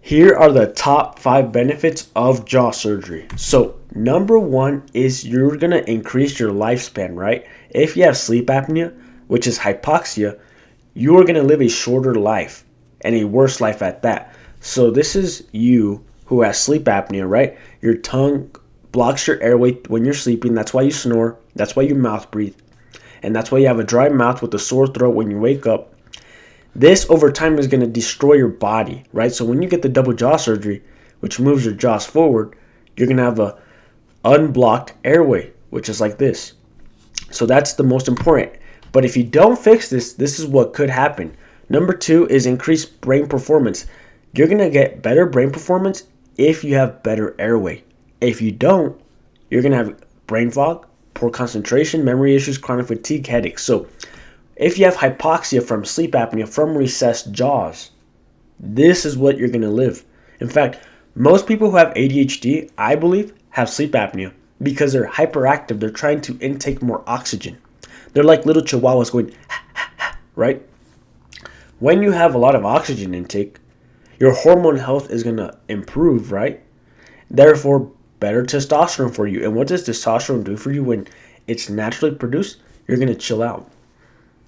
Here are the top 5 benefits of jaw surgery. So, number 1 is you're going to increase your lifespan, right? If you have sleep apnea, which is hypoxia, you are going to live a shorter life and a worse life at that. So, this is you who has sleep apnea, right? Your tongue blocks your airway when you're sleeping. That's why you snore. That's why you mouth breathe. And that's why you have a dry mouth with a sore throat when you wake up. This over time is going to destroy your body, right? So when you get the double jaw surgery, which moves your jaws forward, you're going to have a unblocked airway, which is like this. So that's the most important. But if you don't fix this, this is what could happen. Number 2 is increased brain performance. You're going to get better brain performance if you have better airway. If you don't, you're going to have brain fog, poor concentration, memory issues, chronic fatigue, headaches. So if you have hypoxia from sleep apnea, from recessed jaws, this is what you're going to live. In fact, most people who have ADHD, I believe, have sleep apnea because they're hyperactive. They're trying to intake more oxygen. They're like little chihuahuas going, right? When you have a lot of oxygen intake, your hormone health is going to improve, right? Therefore, better testosterone for you. And what does testosterone do for you when it's naturally produced? You're going to chill out.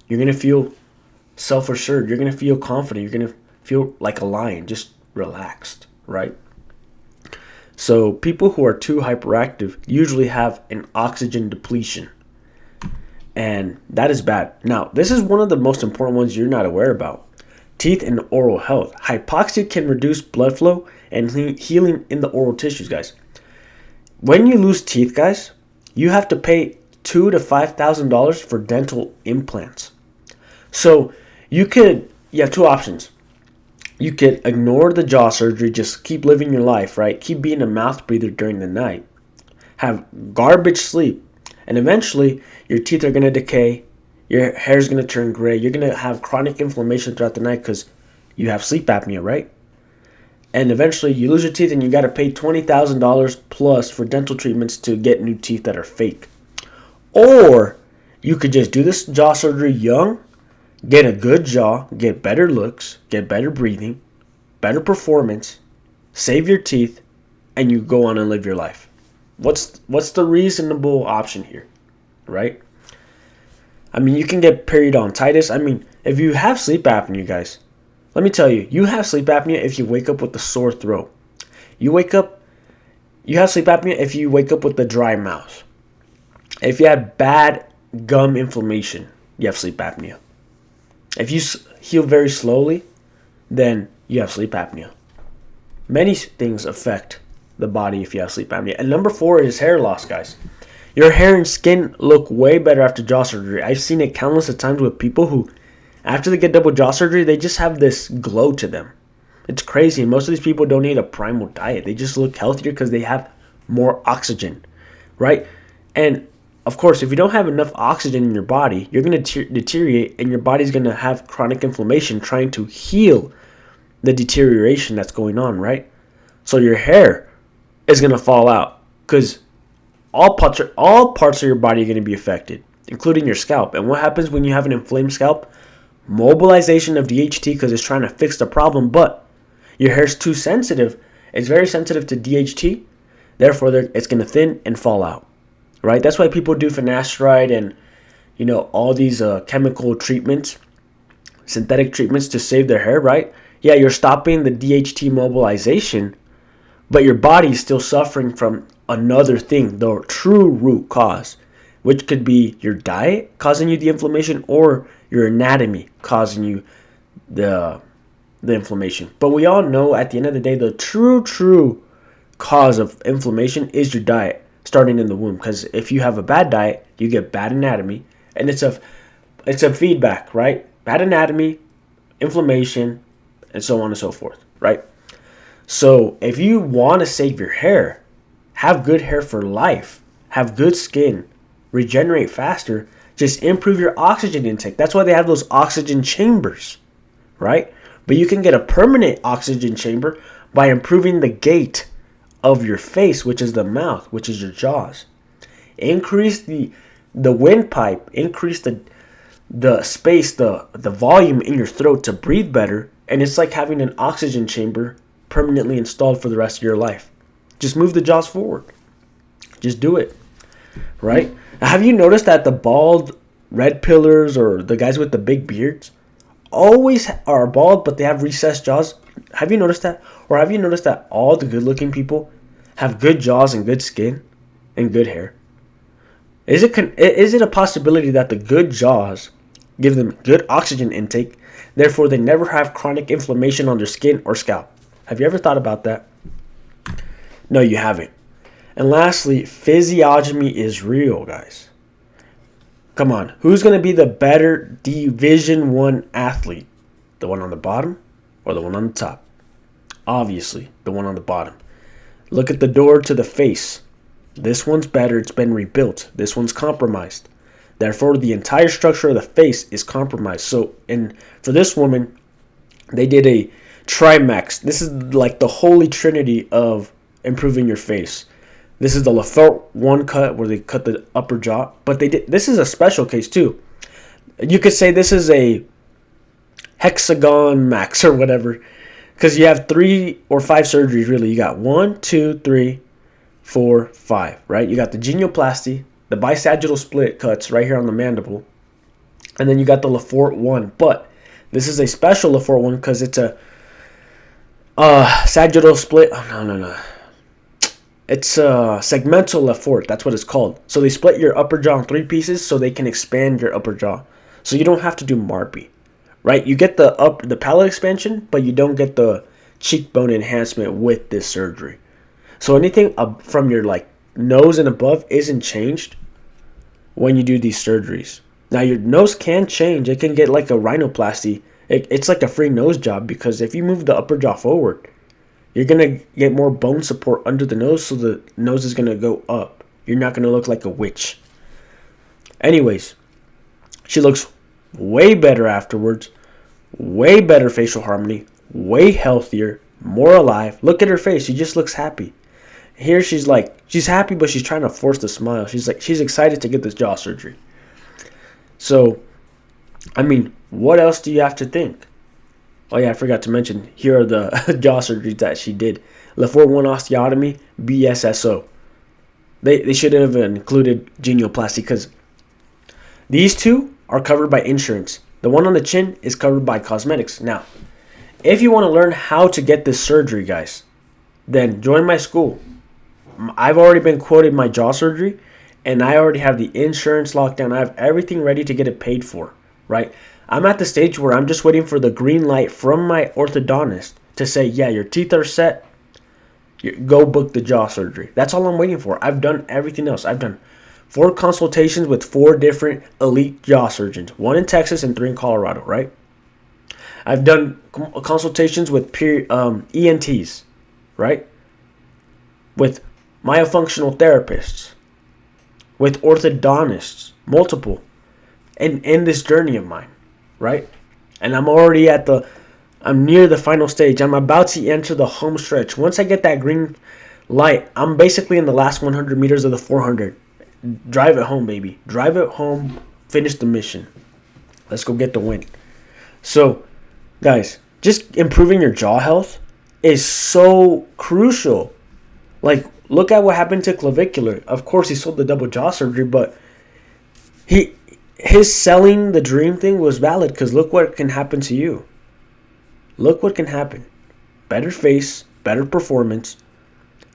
You're going to feel self-assured. You're going to feel confident. You're going to feel like a lion, just relaxed, right? So people who are too hyperactive usually have an oxygen depletion. And that is bad. Now, this is one of the most important ones you're not aware about. Teeth and oral health. Hypoxia can reduce blood flow and healing in the oral tissues, guys. When you lose teeth, guys, you have to pay $2,000 to $5,000 for dental implants. So you have 2 options. You could ignore the jaw surgery, just keep living your life, right? Keep being a mouth breather during the night. Have garbage sleep. And eventually, your teeth are going to decay. Your hair is going to turn gray. You're going to have chronic inflammation throughout the night because you have sleep apnea, right? And eventually, you lose your teeth and you got to pay $20,000 plus for dental treatments to get new teeth that are fake. Or you could just do this jaw surgery young, get a good jaw, get better looks, get better breathing, better performance, save your teeth, and you go on and live your life. What's the reasonable option here, right? I mean, you can get periodontitis. I mean, if you have sleep apnea, guys, let me tell you, you have sleep apnea if you wake up with a sore throat. You have sleep apnea if you wake up with a dry mouth. If you have bad gum inflammation, you have sleep apnea. If you heal very slowly, then you have sleep apnea. Many things affect the body if you have sleep apnea. And number 4 is hair loss, guys. Your hair and skin look way better after jaw surgery. I've seen it countless of times with people who, after they get double jaw surgery, they just have this glow to them. It's crazy. And most of these people don't need a primal diet. They just look healthier because they have more oxygen, right? And of course, if you don't have enough oxygen in your body, you're going to deteriorate and your body's going to have chronic inflammation trying to heal the deterioration that's going on, right? So your hair is going to fall out because all parts of your body are going to be affected, including your scalp. And what happens when you have an inflamed scalp? Mobilization of DHT because it's trying to fix the problem, but your hair's too sensitive. It's very sensitive to DHT. Therefore, it's going to thin and fall out. Right? That's why people do finasteride and, all these chemical treatments, synthetic treatments to save their hair, right? Yeah, you're stopping the DHT mobilization, but your body's still suffering from another thing, the true root cause, which could be your diet causing you the inflammation or your anatomy causing you the inflammation. But we all know at the end of the day, the true cause of inflammation is your diet. Starting in the womb, because if you have a bad diet, you get bad anatomy, and it's a feedback, right? Bad anatomy, inflammation, and so on and so forth, right? So if you want to save your hair, have good hair for life, have good skin, regenerate faster, just improve your oxygen intake. That's why they have those oxygen chambers, right? But you can get a permanent oxygen chamber by improving the gait of your face, which is the mouth, which is your jaws. Increase the windpipe, increase the space, the volume in your throat to breathe better, and it's like having an oxygen chamber permanently installed for the rest of your life. Just move the jaws forward. Just do it, right? Have you noticed that the bald red pillars or the guys with the big beards always are bald, but they have recessed jaws? Have you noticed that? Or have you noticed that all the good-looking people have good jaws and good skin and good hair? Is it a possibility that the good jaws give them good oxygen intake, therefore they never have chronic inflammation on their skin or scalp? Have you ever thought about that? No, you haven't. And lastly, physiology is real, guys. Come on, who's going to be the better Division 1 athlete? The one on the bottom or the one on the top? Obviously, the one on the bottom. Look at the door to the face. This one's better, it's been rebuilt. This one's compromised. Therefore, the entire structure of the face is compromised. So, for this woman, they did a Trimax. This is like the holy trinity of improving your face. This is the Lafort 1 cut where they cut the upper jaw. But this is a special case too. You could say this is a hexagon max or whatever. Because you have 3 or 5 surgeries really. You got 1, 2, 3, 4, 5, right? You got the genioplasty, the bisagittal split cuts right here on the mandible. And then you got the Lafort 1. But this is a special Lafort 1 because it's a sagittal split. Oh, no. It's a segmental Lafort. That's what it's called. So they split your upper jaw in 3 pieces so they can expand your upper jaw. So you don't have to do MARPE, right? You get the palate expansion, but you don't get the cheekbone enhancement with this surgery. So anything up from your nose and above isn't changed when you do these surgeries. Now your nose can change. It can get like a rhinoplasty. It's like a free nose job because if you move the upper jaw forward, you're going to get more bone support under the nose, so the nose is going to go up. You're not going to look like a witch. Anyways, she looks way better afterwards, way better facial harmony, way healthier, more alive. Look at her face. She just looks happy. Here she's happy, but she's trying to force the smile. She's excited to get this jaw surgery. So, what else do you have to think? Oh yeah, I forgot to mention, here are the jaw surgeries that she did. Lafort 1 osteotomy, BSSO. They should have included genioplasty because these 2 are covered by insurance. The one on the chin is covered by cosmetics. Now, if you want to learn how to get this surgery, guys, then join my school. I've already been quoted my jaw surgery, and I already have the insurance locked down. I have everything ready to get it paid for, right? I'm at the stage where I'm just waiting for the green light from my orthodontist to say, yeah, your teeth are set. Go book the jaw surgery. That's all I'm waiting for. I've done everything else. I've done 4 consultations with 4 different elite jaw surgeons, 1 in Texas and 3 in Colorado, right? I've done consultations with ENTs, right? With myofunctional therapists, with orthodontists, multiple, and in this journey of mine, right? And I'm already I'm near the final stage. I'm about to enter the home stretch. Once I get that green light, I'm basically in the last 100 meters of the 400. Drive it home, baby. Drive it home. Finish the mission. Let's go get the win. So, guys, just improving your jaw health is so crucial. Look at what happened to Clavicular. Of course, he sold the double jaw surgery, but his selling the dream thing was valid because look what can happen to you. Look what can happen. Better face, better performance,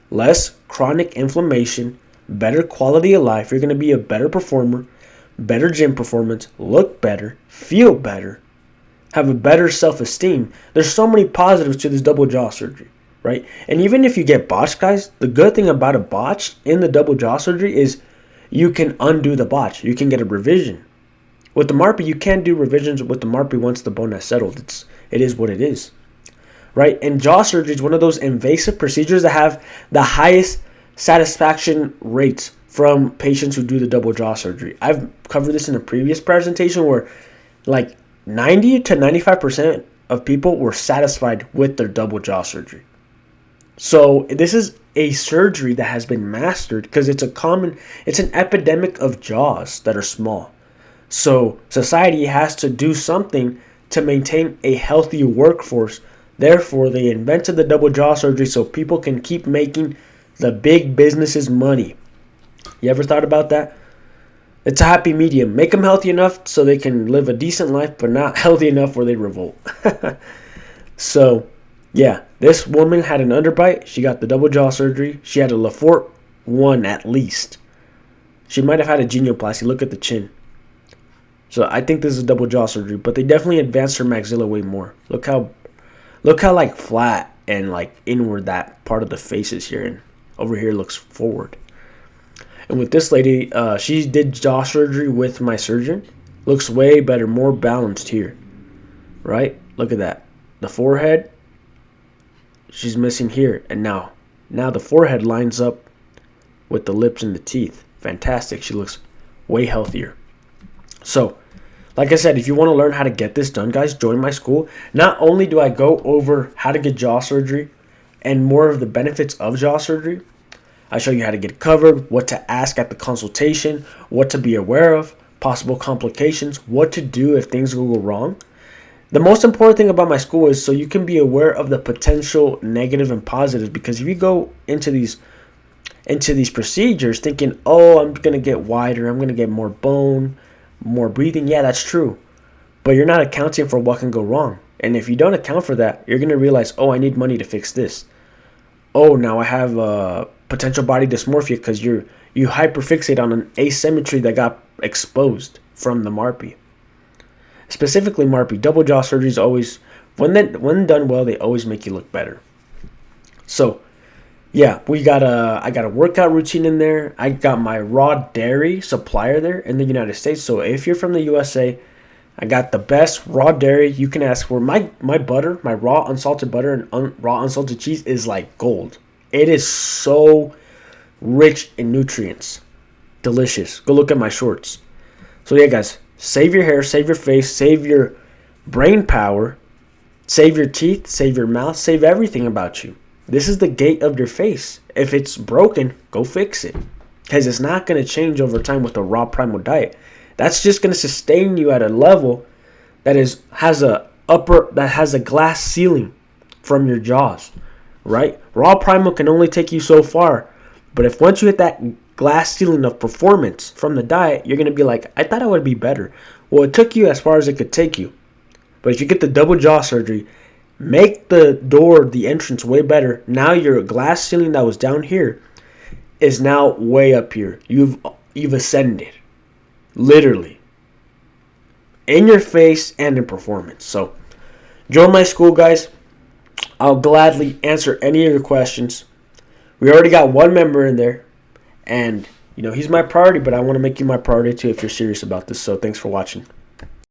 less chronic inflammation, better quality of life. You're going to be a better performer, better gym performance, look better, feel better, have a better self-esteem. There's so many positives to this double jaw surgery, right? And even if you get botched, guys, the good thing about a botch in the double jaw surgery is you can undo the botch. You can get a revision. With the MARPE, you can't do revisions with the MARPE once the bone has settled. It is what it is, right? And jaw surgery is one of those invasive procedures that have the highest satisfaction rates from patients who do the double jaw surgery. I've covered this in a previous presentation where 90 to 95% of people were satisfied with their double jaw surgery. So this is a surgery that has been mastered because it's an epidemic of jaws that are small. So society has to do something to maintain a healthy workforce Therefore, they invented the double jaw surgery so people can keep making the big businesses money. You ever thought about that? It's a happy medium. Make them healthy enough so they can live a decent life, but not healthy enough where they revolt. So, yeah, this woman had an underbite. She got the double jaw surgery. She had a Lafort 1 at least. She might have had a genioplasty. Look at the chin. So I think this is double jaw surgery, but they definitely advanced her maxilla way more. Look how like flat and like inward that part of the face is here, and over here looks forward. And with this lady, she did jaw surgery with my surgeon. Looks way better, more balanced here. Right? Look at that. The forehead, she's missing here. And now the forehead lines up with the lips and the teeth. Fantastic. She looks way healthier. So, like I said, if you want to learn how to get this done, guys, join my school. Not only do I go over how to get jaw surgery and more of the benefits of jaw surgery, I show you how to get it covered, what to ask at the consultation, what to be aware of, possible complications, what to do if things go wrong. The most important thing about my school is so you can be aware of the potential negative and positives, because if you go into these procedures thinking, oh, I'm going to get wider, I'm going to get more bone, more breathing, yeah, that's true. But you're not accounting for what can go wrong. And if you don't account for that, you're going to realize, oh, I need money to fix this. Oh, now I have potential body dysmorphia because you hyperfixate on an asymmetry that got exposed from the MARPE. Specifically MARPE, double jaw surgeries always, when done well, they always make you look better. So, yeah, I got a workout routine in there. I got my raw dairy supplier there in the United States. So if you're from the USA, I got the best raw dairy you can ask for. My butter, my raw unsalted butter and raw unsalted cheese is like gold. It is so rich in nutrients. Delicious. Go look at my shorts. So yeah, guys, save your hair, save your face, save your brain power, save your teeth, save your mouth, save everything about you. This is the gate of your face. If it's broken, go fix it. Because it's not going to change over time with a raw primal diet. That's just going to sustain you at a level that has a glass ceiling from your jaws, right? Raw primal can only take you so far. But if once you hit that glass ceiling of performance from the diet, you're going to be like, I thought I would be better. Well, it took you as far as it could take you. But if you get the double jaw surgery, make the entrance way better. Now your glass ceiling that was down here is now way up here. You've ascended. Literally. In your face and in performance. So, join my school, guys. I'll gladly answer any of your questions. We already got one member in there. And, he's my priority, but I want to make you my priority too if you're serious about this. So, thanks for watching.